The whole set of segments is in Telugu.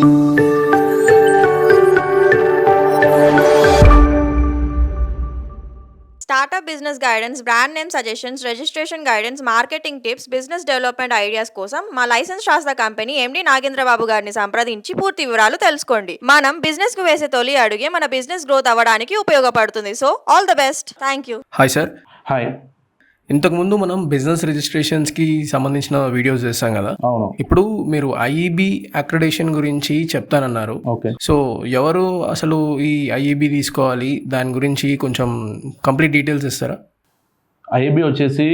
Startup business guidance, brand name suggestions, registration guidance, marketing tips, business development ideas కోసం మా లైసెన్స్ శాస్త్ర కంపెనీ ఎండి నాగేంద్ర బాబు గారిని సంప్రదించి పూర్తి వివరాలు తెలుసుకోండి. మనం బిజినెస్ కు వేసే తొలి అడుగే మన బిజినెస్ గ్రోత్ అవ్వడానికి ఉపయోగపడుతుంది. So all the best. Thank you. Hi sir. Hi. ఇంతకుముందు మనం బిజినెస్ రిజిస్ట్రేషన్స్కి సంబంధించిన వీడియోస్ చేస్తాం కదా. అవును. ఇప్పుడు మీరు ఐఈబి అక్రిడేషన్ గురించి చెప్తానన్నారు. ఓకే. సో ఎవరు అసలు ఈ ఐఈబి తీసుకోవాలి, దాని గురించి కొంచెం కంప్లీట్ డీటెయిల్స్ ఇస్తారా? ఐఐబి వచ్చేసి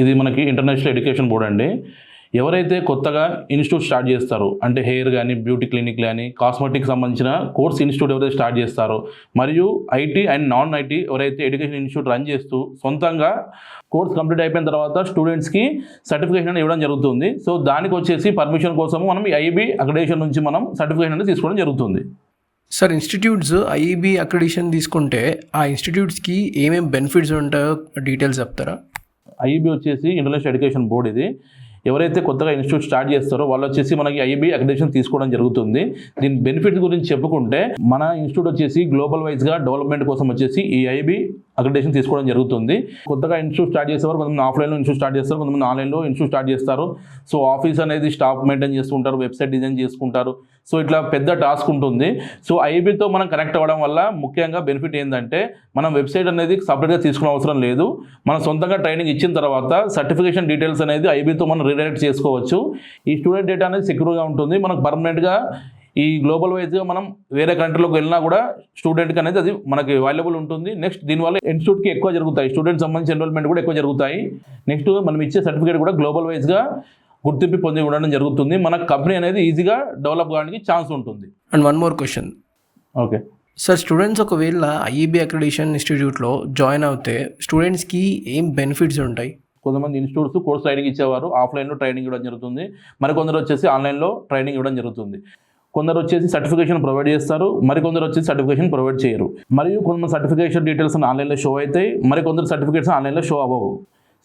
ఇది మనకి ఇంటర్నేషనల్ ఎడ్యుకేషన్ బోర్డ్ అండి. ఎవరైతే కొత్తగా ఇన్స్టిట్యూట్ స్టార్ట్ చేస్తారో, అంటే హెయిర్ కానీ, బ్యూటీ క్లినిక్ కానీ, కాస్మెటిక్ సంబంధించిన కోర్స్ ఇన్స్టిట్యూట్ ఎవరైతే స్టార్ట్ చేస్తారో, మరియు ఐటీ అండ్ నాన్ ఐటీ ఎవరైతే ఎడ్యుకేషన్ ఇన్స్టిట్యూట్ రన్ చేస్తూ సొంతంగా కోర్స్ కంప్లీట్ అయిపోయిన తర్వాత స్టూడెంట్స్కి సర్టిఫికేషన్ అనేది ఇవ్వడం జరుగుతుంది. సో దానికి వచ్చేసి పర్మిషన్ కోసము మనం ఈ ఐఈబి అక్రిడేషన్ నుంచి మనం సర్టిఫికేషన్ అనేది తీసుకోవడం జరుగుతుంది. సార్, ఇన్స్టిట్యూట్స్ ఐఈబి అక్రిడేషన్ తీసుకుంటే ఆ ఇన్స్టిట్యూట్స్కి ఏమేమి బెనిఫిట్స్ ఉంటాయో డీటెయిల్స్ చెప్తారా? ఐఈబి వచ్చేసి ఇంటర్నేషనల్ ఎడ్యుకేషన్ బోర్డ్. ఇది ఎవరైతే కొత్తగా ఇన్స్టిట్యూట్ స్టార్ట్ చేస్తారో వాళ్ళు వచ్చేసి మనకి ఐఈబి అక్రిడేషన్ తీసుకోవడం జరుగుతుంది. దీని బెనిఫిట్ గురించి చెప్పుకుంటే, మన ఇన్స్టిట్యూట్ వచ్చేసి గ్లోబల్ వైజ్గా డెవలప్మెంట్ కోసం వచ్చేసి ఈ ఐఈబి అక్రిడేషన్ తీసుకోవడం జరుగుతుంది. కొత్తగా ఇన్స్టిట్యూట్ స్టార్ట్ చేసేవారు కొంతమంది ఆఫ్లైన్లో ఇన్స్టిట్యూట్ స్టార్ట్ చేస్తారు, కొంతమంది ఆన్లైన్లో ఇన్స్టిట్యూట్ స్టార్ట్ చేస్తారు. సో ఆఫీస్ అనేది స్టాఫ్ మెయింటైన్ చేసుకుంటారు, వెబ్సైట్ డిజైన్ చేసుకుంటారు. సో ఇట్లా పెద్ద టాస్క్ ఉంటుంది. సో ఐఈబితో మనం కనెక్ట్ అవ్వడం వల్ల ముఖ్యంగా బెనిఫిట్ ఏంటంటే, మనం వెబ్సైట్ అనేది సపరేట్గా తీసుకునే అవసరం లేదు. మనం సొంతంగా ట్రైనింగ్ ఇచ్చిన తర్వాత సర్టిఫికేషన్ డీటెయిల్స్ అనేది ఐఈబితో మనం రీడైరెక్ట్ చేసుకోవచ్చు. ఈ స్టూడెంట్ డేటా అనేది సెక్యూర్గా ఉంటుంది. మనకు పర్మనెంట్గా ఈ గ్లోబల్ వైజ్గా మనం వేరే కంట్రీలోకి వెళ్ళినా కూడా స్టూడెంట్కి అనేది అది మనకి అవైలబుల్ ఉంటుంది. నెక్స్ట్ దీనివల్ల ఇన్స్టిట్యూట్కి ఎక్కువ జరుగుతాయి, స్టూడెంట్ సంబంధించి ఎన్రోల్మెంట్ కూడా ఎక్కువ జరుగుతాయి. నెక్స్ట్ మనం ఇచ్చే సర్టిఫికేట్ కూడా గ్లోబల్ వైజ్గా గుర్తింపు పొంది ఉండడం జరుగుతుంది. మన కంపెనీ అనేది ఈజీగా డెవలప్ కావడానికి ఛాన్స్ ఉంటుంది. And one more question. Okay sir, students ఒకవేళ ఐఈబి అక్రిడేషన్ ఇన్స్టిట్యూట్లో జాయిన్ అవుతే స్టూడెంట్స్కి ఏం బెనిఫిట్స్ ఉంటాయి? కొంతమంది ఇన్స్టిట్యూట్స్ కోర్స్ ట్రైనింగ్ ఇచ్చేవారు ఆఫ్లైన్లో ట్రైనింగ్ ఇవ్వడం జరుగుతుంది. మరికొందరు వచ్చేసి ఆన్లైన్లో ట్రైనింగ్ ఇవ్వడం జరుగుతుంది. కొందరు వచ్చేసి సర్టిఫికేషన్ ప్రొవైడ్ చేస్తారు, మరికొందరు వచ్చేసి సర్టిఫికేషన్ ప్రొవైడ్ చేయరు. మరియు కొంతమంది సర్టిఫికేషన్ డీటెయిల్స్ ఆన్లైన్లో షో అవుతాయి, మరికొందరు సర్టిఫికేట్స్ ఆన్లైన్లో షో అవ్వవు.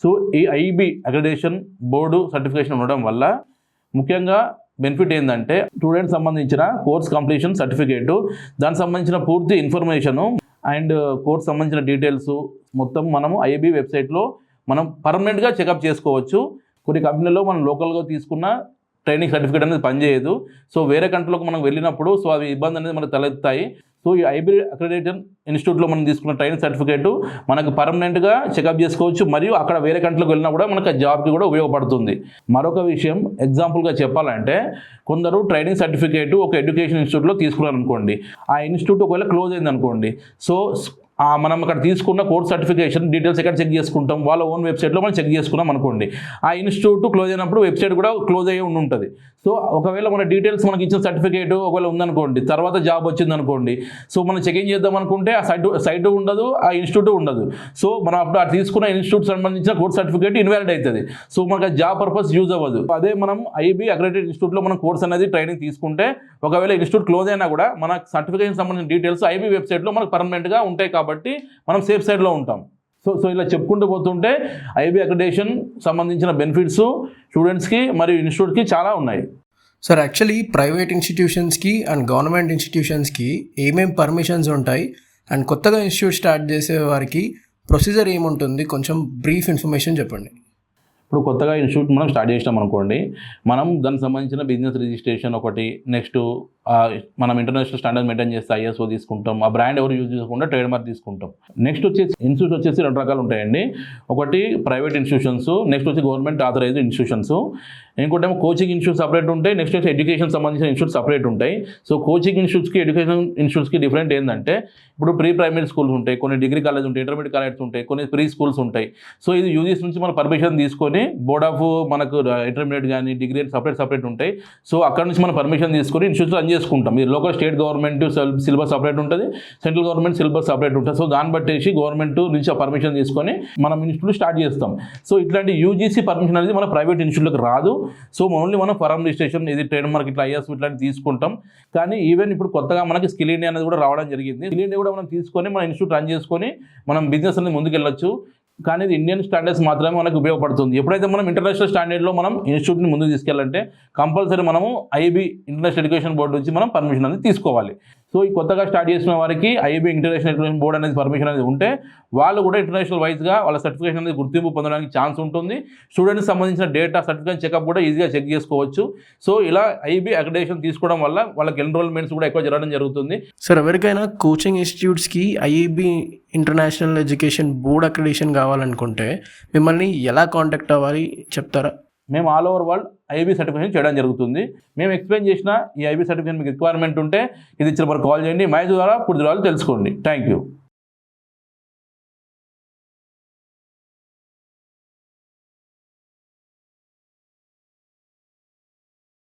సో ఈ ఐఈబి అక్రిడేషన్ బోర్డు సర్టిఫికేషన్ ఉండడం వల్ల ముఖ్యంగా బెనిఫిట్ ఏంటంటే, స్టూడెంట్ సంబంధించిన కోర్స్ కంప్లీషన్ సర్టిఫికేటు, దానికి సంబంధించిన పూర్తి ఇన్ఫర్మేషను అండ్ కోర్స్ సంబంధించిన డీటెయిల్స్ మొత్తం మనము ఐఈబి వెబ్సైట్లో మనం పర్మనెంట్గా చెకప్ చేసుకోవచ్చు. కొన్ని కంపెనీలో మనం లోకల్గా తీసుకున్న ట్రైనింగ్ సర్టిఫికేట్ అనేది పనిచేయదు. సో వేరే కంట్రీలోకి మనం వెళ్ళినప్పుడు సో అవి ఇబ్బంది అనేది మనకు తలెత్తాయి. సో ఈ ఐబి అక్రిడేషన్ ఇన్స్టిట్యూట్లో మనం తీసుకున్న ట్రైనింగ్ సర్టిఫికేటు మనకు పర్మనెంట్గా చెకప్ చేసుకోవచ్చు. మరియు అక్కడ వేరే కంట్రీలోకి వెళ్ళినా కూడా మనకు జాబ్కి కూడా ఉపయోగపడుతుంది. మరొక విషయం ఎగ్జాంపుల్గా చెప్పాలంటే, కొందరు ట్రైనింగ్ సర్టిఫికేటు ఒక ఎడ్యుకేషన్ ఇన్స్టిట్యూట్లో తీసుకున్నారు అనుకోండి, ఆ ఇన్స్టిట్యూట్ ఒకవేళ క్లోజ్ అయింది అనుకోండి, సో మనం అక్కడ తీసుకున్న కోర్స్ సర్టిఫికేషన్ డీటెయిల్స్ ఎక్కడ చెక్ చేసుకుంటాం, వాళ్ళ ఓన్ వెబ్సైట్లో మనం చెక్ చేసుకున్నాం అనుకోండి, ఆ ఇన్స్టిట్యూట్ క్లోజ్ అయినప్పుడు వెబ్సైట్ కూడా క్లోజ్ అయ్యి ఉంటుంది. సో ఒకవేళ మన డీటెయిల్స్ మనకి ఇచ్చిన సర్టిఫికేట్ ఒకవేళ ఉందనుకోండి, తర్వాత జాబ్ వచ్చింది అనుకోండి, సో మనం చెకింగ్ చేద్దాం అనుకుంటే ఆ సైట్ ఉండదు, ఆ ఇన్స్టిట్యూట్ ఉండదు. సో మనం అప్పుడు ఆ తీసుకున్న ఇన్స్టిట్యూట్ సంబంధించిన కోర్స్ సర్టిఫికేట్ ఇన్వాలిడ్ అవుతుంది. సో మనకు జాబ్ పర్పస్ యూజ్ అవ్వదు. అదే మనం ఐబి అక్రిడేటెడ్ ఇన్స్టిట్యూట్లో మనం కోర్స్ అనేది ట్రైనింగ్ తీసుకుంటే, ఒకవేళ ఇన్స్టిట్యూట్ క్లోజ్ అయినా కూడా మన సర్టిఫికేషన్ సంబంధించిన డీటెయిల్స్ ఐబి వెబ్సైట్లో మనకు పర్మనెంట్గా ఉంటాయి కాబట్టి మనం సేఫ్ సైడ్లో ఉంటాం. సో ఇలా చెప్పుకుంటూ పోతుంటే ఐబి అక్రిడేషన్ సంబంధించిన బెనిఫిట్స్ స్టూడెంట్స్కి మరియు ఇన్స్టిట్యూట్కి చాలా ఉన్నాయి. సార్, యాక్చువల్లీ ప్రైవేట్ ఇన్స్టిట్యూషన్స్కి అండ్ గవర్నమెంట్ ఇన్స్టిట్యూషన్స్కి ఏమేమి పర్మిషన్స్ ఉంటాయి, అండ్ కొత్తగా ఇన్స్టిట్యూట్ స్టార్ట్ చేసే వారికి ప్రొసీజర్ ఏముంటుంది, కొంచెం బ్రీఫ్ ఇన్ఫర్మేషన్ చెప్పండి. ఇప్పుడు కొత్తగా ఇన్స్టిట్యూట్ మనం స్టార్ట్ చేసినాం అనుకోండి, మనం దానికి సంబంధించిన బిజినెస్ రిజిస్ట్రేషన్ ఒకటి, నెక్స్ట్ మనం ఇంటర్నేషనల్ స్టాండర్డ్ మెయింటైన్ చేస్తే ఐఎస్ఓ తీసుకుంటాం, ఆ బ్రాండ్ ఎవరు యూజ్ చేసుకుంటే ట్రేడ్ మార్క్ తీసుకుంటాం. నెక్స్ట్ వచ్చేసి ఇన్స్టిట్యూట్ వచ్చేసి రెండు రకాలు ఉంటాయండి. ఒకటి ప్రైవేట్ ఇన్స్టిట్యూషన్స్, నెక్స్ట్ వచ్చి గవర్నమెంట్ ఆథరైజ్డ్ ఇన్స్టిట్యూషన్స్. ఇంకోటేమో కోచింగ్ ఇన్స్టిట్యూట్ సపరేట్ ఉంటాయి, నెక్స్ట్ వచ్చి ఎడ్యుకేషన్ సంబంధించిన ఇన్స్టిట్యూట్ సపరేట్ ఉంటాయి. సో కోచింగ్ ఇన్స్టిట్యూట్స్కి ఎడ్యుకేషన్ ఇన్స్టిట్యూట్స్కి డిఫరెంట్ ఏంటంటే, ఇప్పుడు ప్రీ ప్రైమరీ స్కూల్స్ ఉంటాయి, కొన్ని డిగ్రీ కాలేజ్ ఉంటాయి, ఇంటర్మీడియట్ కాలేజెస్ ఉంటాయి, కొన్ని ప్రీ స్కూల్స్ ఉంటాయి. సో ఇది యూజీస్ నుంచి మనం పర్మిషన్ తీసుకొని, బోర్డ్ ఆఫ్ మనకు ఇంటర్మీడియట్ కానీ డిగ్రీ సపరేట్ ఉంటాయి. సో అక్కడ నుంచి మనం పర్మిషన్ తీసుకొని ఇన్స్టిట్యూట్ రన్ చేసుకుంటాం. ఇది local state government syllabus separate ఉంటుంది, సెంట్రల్ గవర్నమెంట్ సిలబస్ సపరేట్ ఉంటుంది. సో దాన్ని బట్టేసి గవర్నమెంట్ నుంచి ఆ పర్మిషన్ తీసుకొని మనం ఇన్స్టిట్యూట్ స్టార్ట్ చేస్తాం. సో ఇట్లాంటి యూజీసీ పర్మిషన్ అనేది మన ప్రైవేట్ ఇన్స్టిట్యూట్కి రాదు. సో ఓన్లీ మనం ఫారం రిజిస్ట్రేషన్, ఇది ట్రేడ్ మార్క్, ఇట్లా ఐఎస్ ఇట్లాంటి తీసుకుంటాం. కానీ ఈవెన్ ఇప్పుడు కొత్తగా మనకి స్కిల్ ఇండియా అనేది కూడా రావడం జరిగింది. స్కిల్ ఇండియా కూడా మనం తీసుకొని మన ఇన్స్టిట్యూట్ రన్ చేసుకొని మనం బిజినెస్ అనేది ముందుకెళ్ళొచ్చు. కానీ ఇది ఇండియన్ స్టాండర్డ్స్ మాత్రమే మనకు ఉపయోగపడుతుంది. ఎప్పుడైతే మనం ఇంటర్నేషనల్ స్టాండర్డ్లో మనం ఇన్స్టిట్యూట్ని ముందుకు తీసుకెళ్ళాలంటే కంపల్సరీ మనము ఐబీ ఇంటర్నేషనల్ ఎడ్యుకేషన్ బోర్డు నుంచి మనం పర్మిషన్ అనేది తీసుకోవాలి. సో ఈ కొత్తగా స్టార్ట్ చేసిన వారికి ఐబీ ఇంటర్నేషనల్ ఎడ్యుకేషన్ బోర్డు అనేది పర్మిషన్ అనేది ఉంటే వాళ్ళు కూడా ఇంటర్నేషనల్ వైజ్గా వాళ్ళ సర్టిఫికేషన్ అనేది గుర్తింపు పొందడానికి ఛాన్స్ ఉంటుంది. స్టూడెంట్స్ సంబంధించిన డేటా సర్టిఫికేషన్ చెకప్ కూడా ఈజీగా చెక్ చేసుకోవచ్చు. సో ఇలా ఐబీ అక్రిడిటేషన్ తీసుకోవడం వల్ల వాళ్ళకి ఎన్రోల్మెంట్స్ కూడా ఎక్కువ జరగడం జరుగుతుంది. సార్, ఎవరికైనా కోచింగ్ ఇన్స్టిట్యూట్స్కి IIB international education board accreditation కావాలనుకుంటే మిమ్మల్ని ఎలా కాంటాక్ట్ అవ్వాలి చెప్తారా? మేము all over world IB certification చేయడం జరుగుతుంది. మేము ఎక్స్ప్లెయిన్ చేసిన ఈ ఐబీ సర్టిఫికేషన్ మీకు రిక్వైర్మెంట్ ఉంటే ఇది ఇచ్చిన వరకు కాల్ చేయండి. మై ద్వారా పూర్తి వివరాలు తెలుసుకోండి. Thank you.